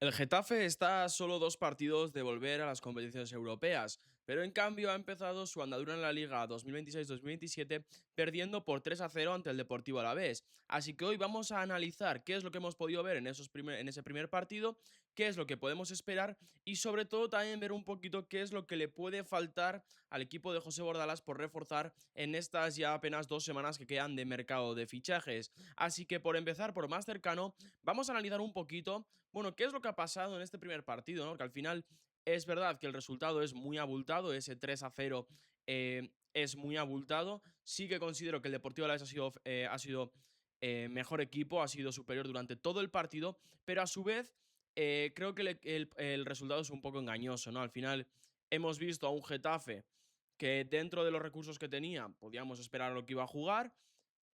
El Getafe está a solo 2 partidos de volver a las competiciones europeas, pero en cambio ha empezado su andadura en la Liga 2026-2027 perdiendo por 3-0 ante el Deportivo Alavés. Así que hoy vamos a analizar qué es lo que hemos podido ver en ese primer partido, qué es lo que podemos esperar y sobre todo también ver un poquito qué es lo que le puede faltar al equipo de José Bordalás por reforzar en estas ya apenas 2 semanas que quedan de mercado de fichajes. Así que por empezar, por más cercano, vamos a analizar un poquito bueno, ¿qué es lo que ha pasado en este primer partido? ¿No? Que al final es verdad que el resultado es muy abultado, ese 3-0 es muy abultado. Sí que considero que el Deportivo Alavés ha sido mejor equipo, ha sido superior durante todo el partido, pero a su vez creo que el resultado es un poco engañoso, ¿no? Al final hemos visto a un Getafe que dentro de los recursos que tenía podíamos esperar lo que iba a jugar,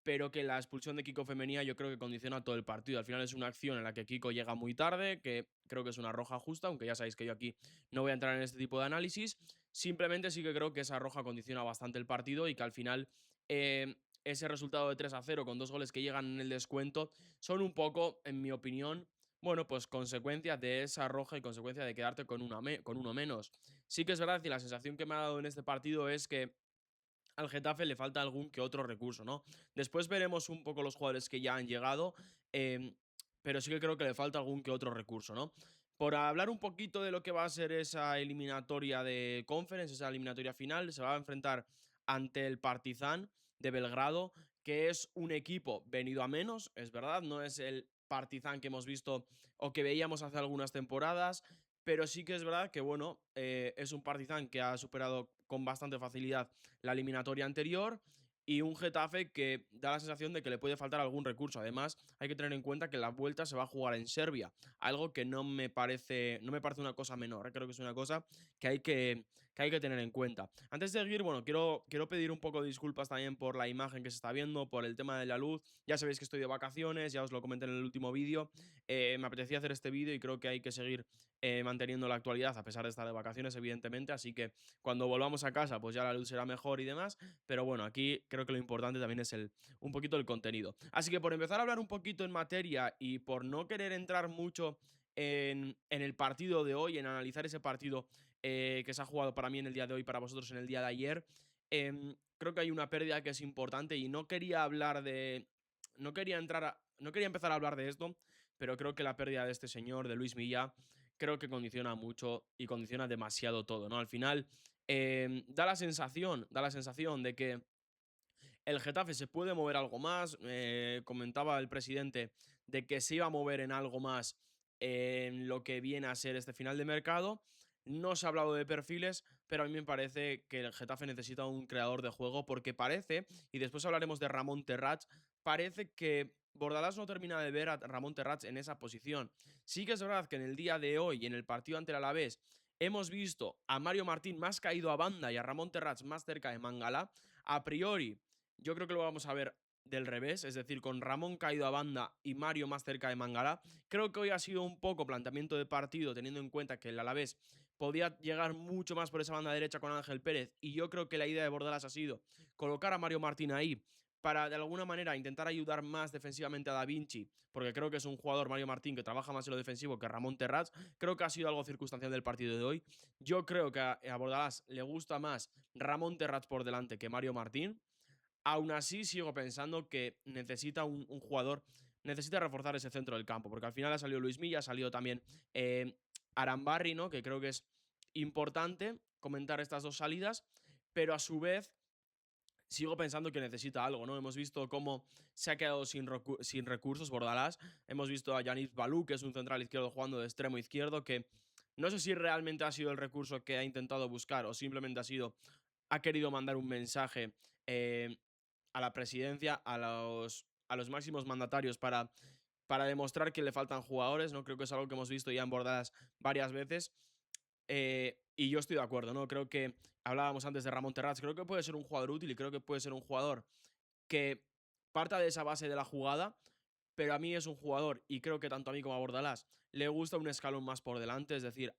pero que la expulsión de Kiko Femenía yo creo que condiciona todo el partido. Al final es una acción en la que Kiko llega muy tarde, que creo que es una roja justa, aunque ya sabéis que yo aquí no voy a entrar en este tipo de análisis. Simplemente sí que creo que esa roja condiciona bastante el partido y que al final ese resultado de 3-0 con 2 goles que llegan en el descuento son un poco, en mi opinión, bueno, pues consecuencia de esa roja y consecuencia de quedarte con uno menos. Sí que es verdad y la sensación que me ha dado en este partido es que al Getafe le falta algún que otro recurso, ¿no? Después veremos un poco los jugadores que ya han llegado, em, pero sí que creo que le falta algún que otro recurso, ¿no? Por hablar un poquito de lo que va a ser esa eliminatoria de Conference, esa eliminatoria final, se va a enfrentar ante el Partizan de Belgrado, que es un equipo venido a menos, es verdad, no es el Partizan que hemos visto o que veíamos hace algunas temporadas, pero sí que es verdad que, bueno, es un Partizan que ha superado con bastante facilidad la eliminatoria anterior y un Getafe que da la sensación de que le puede faltar algún recurso. Además, hay que tener en cuenta que la vuelta se va a jugar en Serbia, algo que no me parece una cosa menor, ¿eh? Creo que es una cosa que hay que tener en cuenta. Antes de seguir, bueno, quiero pedir un poco de disculpas también por la imagen que se está viendo, por el tema de la luz. Ya sabéis que estoy de vacaciones, ya os lo comenté en el último vídeo. Me apetecía hacer este vídeo y creo que hay que seguir manteniendo la actualidad a pesar de estar de vacaciones, evidentemente. Así que cuando volvamos a casa, pues ya la luz será mejor y demás. Pero bueno, aquí creo que lo importante también es un poquito el contenido. Así que por empezar a hablar un poquito en materia y por no querer entrar mucho en el partido de hoy, en analizar ese partido que se ha jugado para mí en el día de hoy, para vosotros en el día de ayer, creo que hay una pérdida que es importante y no quería hablar de... No quería empezar a hablar de esto, pero creo que la pérdida de este señor, de Luis Milla, creo que condiciona mucho y condiciona demasiado todo, ¿no? Al final, da la sensación de que el Getafe se puede mover algo más. Comentaba el presidente de que se iba a mover en algo más en lo que viene a ser este final de mercado. No se ha hablado de perfiles, pero a mí me parece que el Getafe necesita un creador de juego porque parece, y después hablaremos de Ramón Terrats, parece que Bordalás no termina de ver a Ramón Terrats en esa posición. Sí que es verdad que en el día de hoy, en el partido ante el Alavés, hemos visto a Mario Martín más caído a banda y a Ramón Terrats más cerca de Mangala. A priori, yo creo que lo vamos a ver del revés, es decir, con Ramón caído a banda y Mario más cerca de Mangala. Creo que hoy ha sido un poco planteamiento de partido, teniendo en cuenta que el Alavés podía llegar mucho más por esa banda derecha con Ángel Pérez, y yo creo que la idea de Bordalas ha sido colocar a Mario Martín ahí para de alguna manera intentar ayudar más defensivamente a Da Vinci, porque creo que es un jugador, Mario Martín, que trabaja más en lo defensivo que Ramón Terrats. Creo que ha sido algo circunstancial del partido de hoy. Yo creo que a Bordalás le gusta más Ramón Terrats por delante que Mario Martín. Aún así, sigo pensando que necesita un jugador, necesita reforzar ese centro del campo, porque al final ha salido Luis Milla, ha salido también Arambarri, ¿no? Que creo que es importante comentar estas dos salidas, pero a su vez sigo pensando que necesita algo, ¿no? Hemos visto cómo se ha quedado sin recursos Bordalás. Hemos visto a Yanis Balú, que es un central izquierdo jugando de extremo izquierdo, que no sé si realmente ha sido el recurso que ha intentado buscar o simplemente ha querido mandar un mensaje a la presidencia, a los máximos mandatarios para demostrar que le faltan jugadores, ¿no? Creo que es algo que hemos visto ya en Bordadas varias veces. Y yo estoy de acuerdo, ¿no? Creo que hablábamos antes de Ramón Terrats, creo que puede ser un jugador útil y creo que puede ser un jugador que parta de esa base de la jugada, pero a mí es un jugador, y creo que tanto a mí como a Bordalás, le gusta un escalón más por delante, es decir,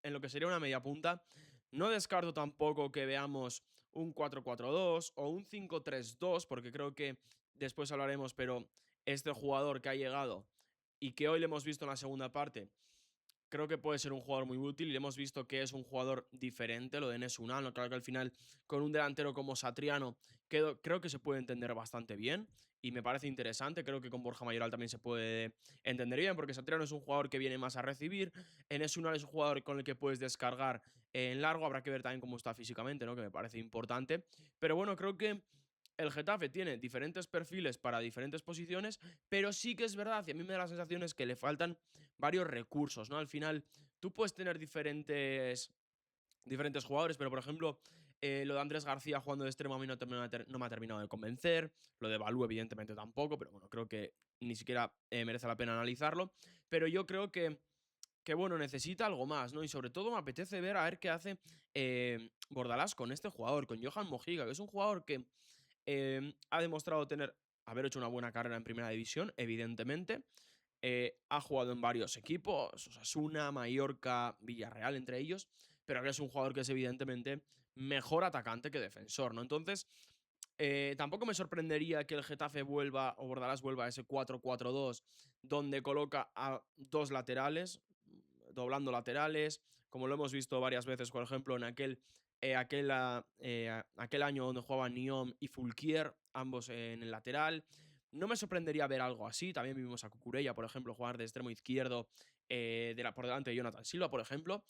en lo que sería una media punta. No descarto tampoco que veamos un 4-4-2 o un 5-3-2, porque creo que después hablaremos, pero este jugador que ha llegado y que hoy le hemos visto en la segunda parte, creo que puede ser un jugador muy útil y hemos visto que es un jugador diferente, lo de Enes Unal, ¿no? Claro que al final con un delantero como Satriano creo que se puede entender bastante bien y me parece interesante, creo que con Borja Mayoral también se puede entender bien porque Satriano es un jugador que viene más a recibir, Enes Unal es un jugador con el que puedes descargar en largo, habrá que ver también cómo está físicamente, ¿no? Que me parece importante, pero bueno, creo que el Getafe tiene diferentes perfiles para diferentes posiciones, pero sí que es verdad, y a mí me da la sensación es que le faltan varios recursos, ¿no? Al final, tú puedes tener diferentes jugadores, pero por ejemplo, lo de Andrés García jugando de extremo a mí no me ha terminado de convencer, lo de Balú evidentemente tampoco, pero bueno, creo que ni siquiera merece la pena analizarlo, pero yo creo que bueno, necesita algo más, ¿no? Y sobre todo me apetece ver a ver qué hace Bordalás con este jugador, con Johan Mojica, que es un jugador que ha demostrado haber hecho una buena carrera en primera división, evidentemente. Ha jugado en varios equipos, Osasuna, Mallorca, Villarreal, entre ellos, pero que es un jugador que es evidentemente mejor atacante que defensor, ¿no? Entonces, tampoco me sorprendería que el Getafe vuelva, o Bordalás vuelva a ese 4-4-2, donde coloca a dos laterales, doblando laterales, como lo hemos visto varias veces, por ejemplo, en aquel año donde jugaban Niom y Fulquier, ambos en el lateral. No me sorprendería ver algo así. También vimos a Cucurella, por ejemplo, jugar de extremo izquierdo por delante de Jonathan Silva, por ejemplo.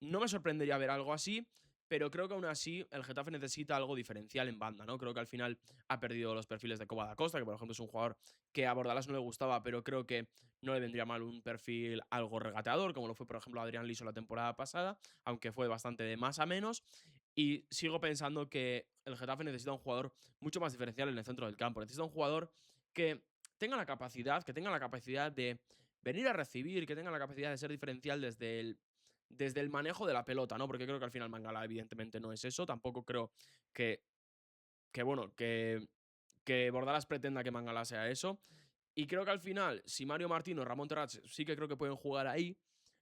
No me sorprendería ver algo así, pero creo que aún así el Getafe necesita algo diferencial en banda, ¿no? Creo que al final ha perdido los perfiles de Coba da Costa, que por ejemplo es un jugador que a Bordalás no le gustaba, pero creo que no le vendría mal un perfil algo regateador, como lo fue por ejemplo Adrián Liso la temporada pasada, aunque fue bastante de más a menos. Y sigo pensando que el Getafe necesita un jugador mucho más diferencial en el centro del campo. Necesita un jugador que que tenga la capacidad de venir a recibir, que tenga la capacidad de ser diferencial desde el manejo de la pelota, ¿no? Porque creo que al final Mangala evidentemente no es eso. Tampoco creo que, que bueno, que Bordalás pretenda que Mangala sea eso. Y creo que al final, si Mario Martín o Ramón Terrats sí que creo que pueden jugar ahí,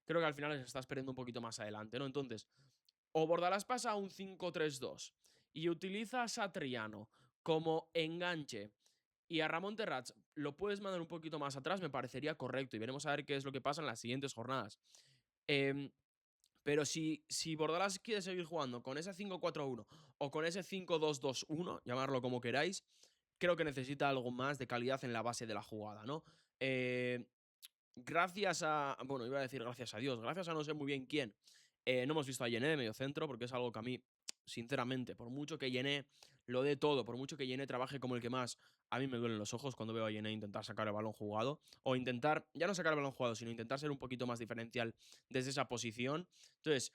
creo que al final les está esperando un poquito más adelante, ¿no? Entonces, o Bordalás pasa a un 5-3-2 y utiliza a Satriano como enganche y a Ramón Terrats lo puedes mandar un poquito más atrás, me parecería correcto. Y veremos a ver qué es lo que pasa en las siguientes jornadas. Em, pero si Bordalás quiere seguir jugando con ese 5-4-1 o con ese 5-2-2-1, llamarlo como queráis, creo que necesita algo más de calidad en la base de la jugada, ¿no? Eh, gracias a. Bueno, iba a decir gracias a Dios, gracias a no sé muy bien quién. No hemos visto a Yené de medio centro, porque es algo que a mí, sinceramente, por mucho que Yené lo dé todo, por mucho que Yené trabaje como el que más, a mí me duelen los ojos cuando veo a Yené intentar sacar el balón jugado, o intentar, ya no sacar el balón jugado, sino intentar ser un poquito más diferencial desde esa posición. Entonces,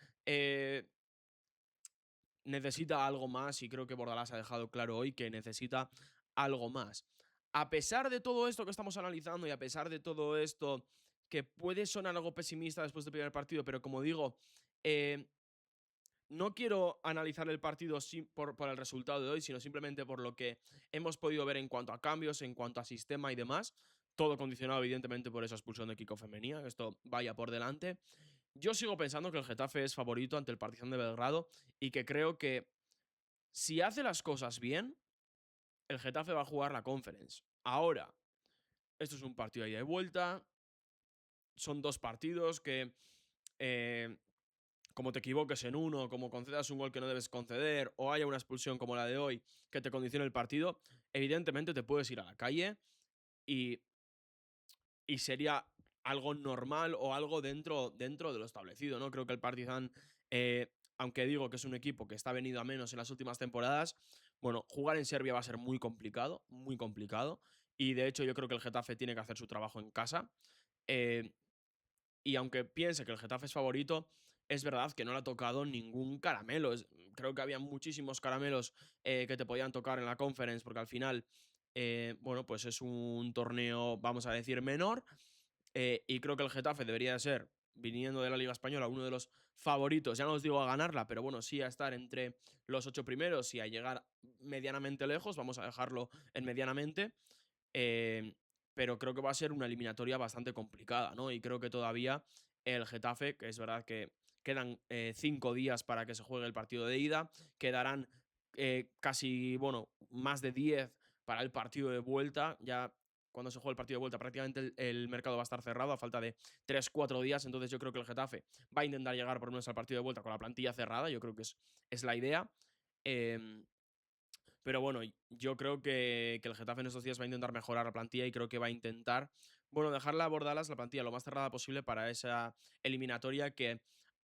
necesita algo más y creo que Bordalás ha dejado claro hoy que necesita algo más. A pesar de todo esto que estamos analizando y a pesar de todo esto que puede sonar algo pesimista después del primer partido, pero como digo, eh, no quiero analizar el partido por el resultado de hoy, sino simplemente por lo que hemos podido ver en cuanto a cambios, en cuanto a sistema y demás. Todo condicionado, evidentemente, por esa expulsión de Kiko Femenía. Esto vaya por delante. Yo sigo pensando que el Getafe es favorito ante el Partizan de Belgrado y que creo que si hace las cosas bien, el Getafe va a jugar la Conference. Ahora, esto es un partido de ida y vuelta, son dos partidos que, eh, como te equivoques en uno, como concedas un gol que no debes conceder, o haya una expulsión como la de hoy que te condicione el partido, evidentemente te puedes ir a la calle y, y sería algo normal o algo dentro de lo establecido, ¿no? Creo que el Partizan, aunque digo que es un equipo que está venido a menos en las últimas temporadas, bueno, jugar en Serbia va a ser muy complicado, muy complicado. Y de hecho yo creo que el Getafe tiene que hacer su trabajo en casa. Eh, y aunque piense que el Getafe es favorito, es verdad que no le ha tocado ningún caramelo. Creo que había muchísimos caramelos que te podían tocar en la Conference, porque al final, bueno, pues es un torneo, vamos a decir, menor. Y creo que el Getafe debería de ser, viniendo de la Liga Española, uno de los favoritos, ya no os digo a ganarla, pero bueno, sí a estar entre los 8 primeros y a llegar medianamente lejos, vamos a dejarlo en medianamente. Eh, pero creo que va a ser una eliminatoria bastante complicada, ¿no? Y creo que todavía el Getafe, que es verdad que quedan 5 días para que se juegue el partido de ida, quedarán casi, bueno, más de 10 para el partido de vuelta, ya cuando se juegue el partido de vuelta, prácticamente el mercado va a estar cerrado a falta de 3-4 días. Entonces yo creo que el Getafe va a intentar llegar por lo menos al partido de vuelta con la plantilla cerrada. Yo creo que es la idea. Em, pero bueno, yo creo que el Getafe en estos días va a intentar mejorar la plantilla y creo que va a intentar, bueno, dejarla a Bordalas la plantilla lo más cerrada posible para esa eliminatoria que,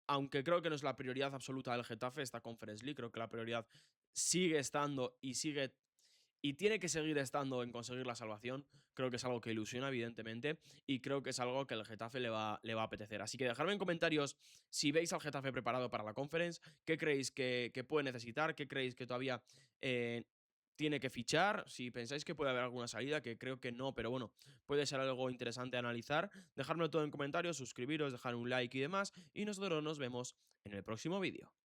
aunque creo que no es la prioridad absoluta del Getafe, esta Conference League, creo que la prioridad sigue estando y tiene que seguir estando en conseguir la salvación. Creo que es algo que ilusiona, evidentemente, y creo que es algo que al Getafe le va a apetecer. Así que dejadme en comentarios si veis al Getafe preparado para la Conference, qué creéis que puede necesitar, qué creéis que todavía eh, tiene que fichar, si pensáis que puede haber alguna salida, que creo que no, pero bueno, puede ser algo interesante a analizar. Dejadmelo todo en comentarios, suscribiros, dejar un like y demás, y nosotros nos vemos en el próximo vídeo.